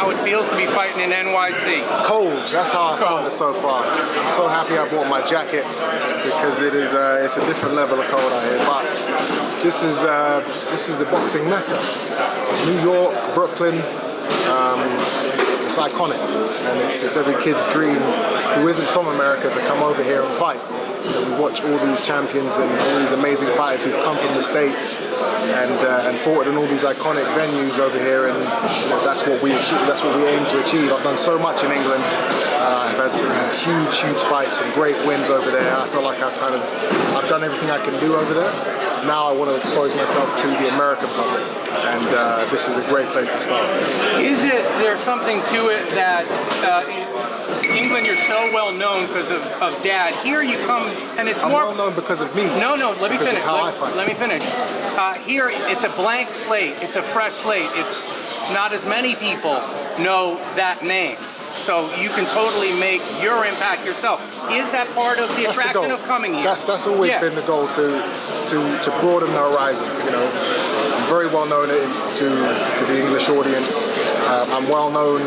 how it feels to be fighting in NYC? Cold. That's how I found it so far. I'm so happy I bought my jacket because it's a different level of cold out here. But this is the boxing mecca. New York, Brooklyn. It's iconic, and it's every kid's dream who isn't from America to come over here and fight. We watch all these champions and all these amazing fighters who've come from the States and fought in all these iconic venues over here, and that's what we achieve, that's what we aim to achieve. I've done so much in England. I've had some huge fights, some great wins over there. I feel like I've done everything I can do over there. Now I want to expose myself to the American public, and this is a great place to start. Is there something to it that in England you're so well known because of Dad? Here you come and it's I'm more well known because of me. No, let me finish. Let me finish. Here it's a blank slate. It's a fresh slate. It's not as many people know that name. So you can totally make your impact yourself. Is that part of the attraction of coming here? That's always been the goal, to broaden the horizon. You know, I'm very well known to the English audience. I'm well known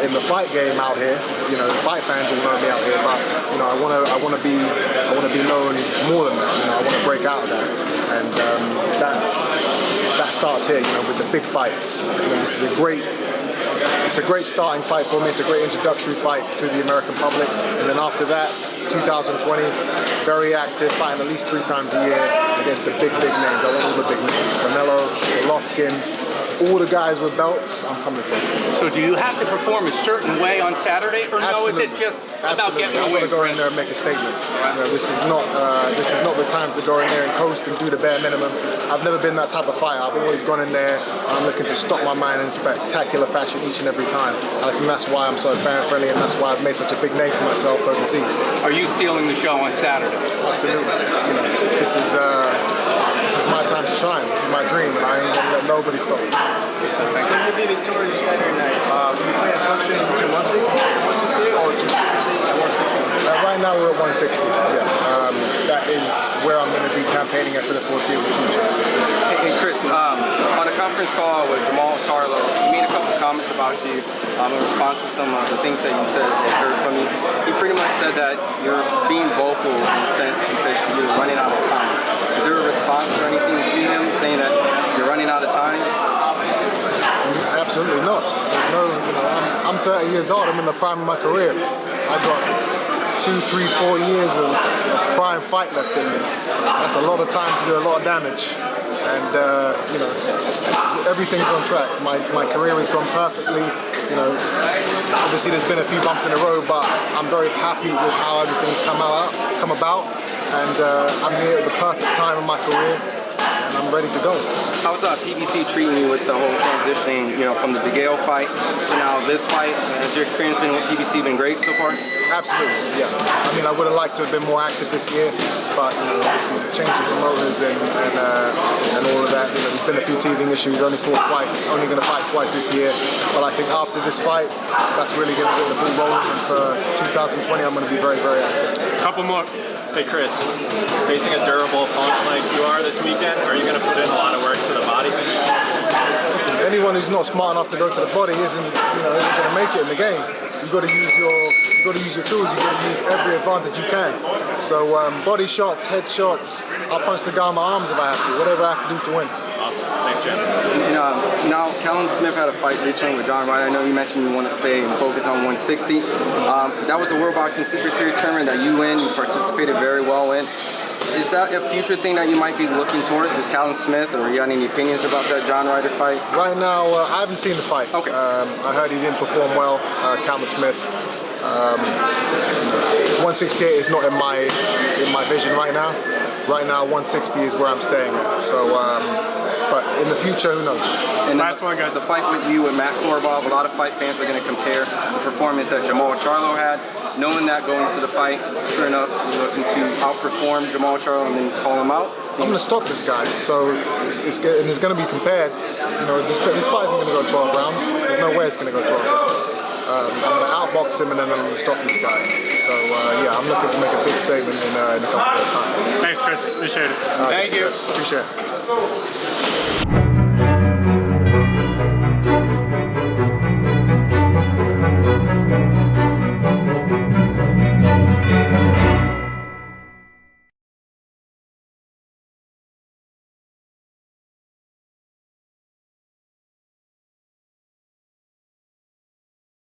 in the fight game out here. You know, the fight fans will know me out here. But you know, I want to be known more than that. You know, I want to break out of that, and that starts here. You know, with the big fights. You know, this is It's a great starting fight for me. It's a great introductory fight to the American public. And then after that, 2020, very active, fighting at least 3 times a year against the big names. I want all the big names. Canelo, Golovkin, all the guys with belts, I'm coming for. So do you have to perform a certain way on Saturday, or no? Is it just about getting a win? I want to go in there and make a statement. You know, this is not the time to go in there and coast and do the bare minimum. I've never been that type of fighter. I've always gone in there and I'm looking to stop my mind in spectacular fashion each and every time. And I think that's why I'm so fan friendly, and that's why I've made such a big name for myself overseas. Are you stealing the show on Saturday? Absolutely. You know, this is my time to shine. This is my dream, and I ain't gonna let nobody stop me. So you'll be victorious Saturday night. Will you play a function between 160 or just at 160? Right now we're at 160. Yeah, that is where I'm going to be campaigning at for the foreseeable future. Hey Chris, on a conference call with Jamal Charlo, he made a couple comments about you in response to some of the things that you said and heard from you. He pretty much said that you're being vocal in a sense because you're running out of time. Is there a response or anything to him saying that you're running out of time? Absolutely not. There's no, you know, I'm 30 years old. I'm in the prime of my career. I got 2, 3, 4 years of prime fight left in me. That's a lot of time to do a lot of damage. And you know, everything's on track. My career has gone perfectly. You know, obviously there's been a few bumps in the road, but I'm very happy with how everything's come about. And I'm here at the perfect time of my career, and I'm ready to go. How's PBC treating you with the whole transitioning, you know, from the DeGale fight to now this fight? Has your experience been with PBC been great so far? Absolutely, yeah. I mean, I would have liked to have been more active this year, but you know, obviously changing promoters and all of that. You know, there's been a few teething issues. Only fought twice. Only going to fight twice this year. But I think after this fight, that's really going to get the ball rolling. And for 2020, I'm going to be very active. Couple more. Hey Chris, facing a durable opponent like you are this weekend, are you going to put in a lot of work to the body? Listen, anyone who's not smart enough to go to the body isn't going to make it in the game. You've got to use your tools. You've got to use every advantage you can. So body shots, head shots. I'll punch the guy in my arms if I have to. Whatever I have to do to win. Awesome. Thanks, Chance. And, now, Callum Smith had a fight recently with John Ryder. I know you mentioned you want to stay and focus on 160. That was a World Boxing Super Series tournament that you participated very well in. Is that a future thing that you might be looking towards? Is Callum Smith, or you got any opinions about that John Ryder fight? Right now, I haven't seen the fight. Okay. I heard he didn't perform well, Callum Smith. 168 is not in my vision right now. Right now, 160 is where I'm staying at. So, but in the future, who knows? And last one, guys, the fight with you and Matt Korobov. A lot of fight fans are going to compare the performance that Jamal Charlo had. Knowing that going into the fight, sure enough, you're looking to outperform Jamal Charlo and then call him out. I'm going to stop this guy, so it's going to be compared. You know, this fight isn't going to go 12 rounds. There's no way it's going to go 12 rounds. I'm going to outbox him and then I'm going to stop this guy. So yeah, I'm looking to make a big statement in a couple of days' time. Thanks, Chris. Appreciate it. Thank you. Appreciate it.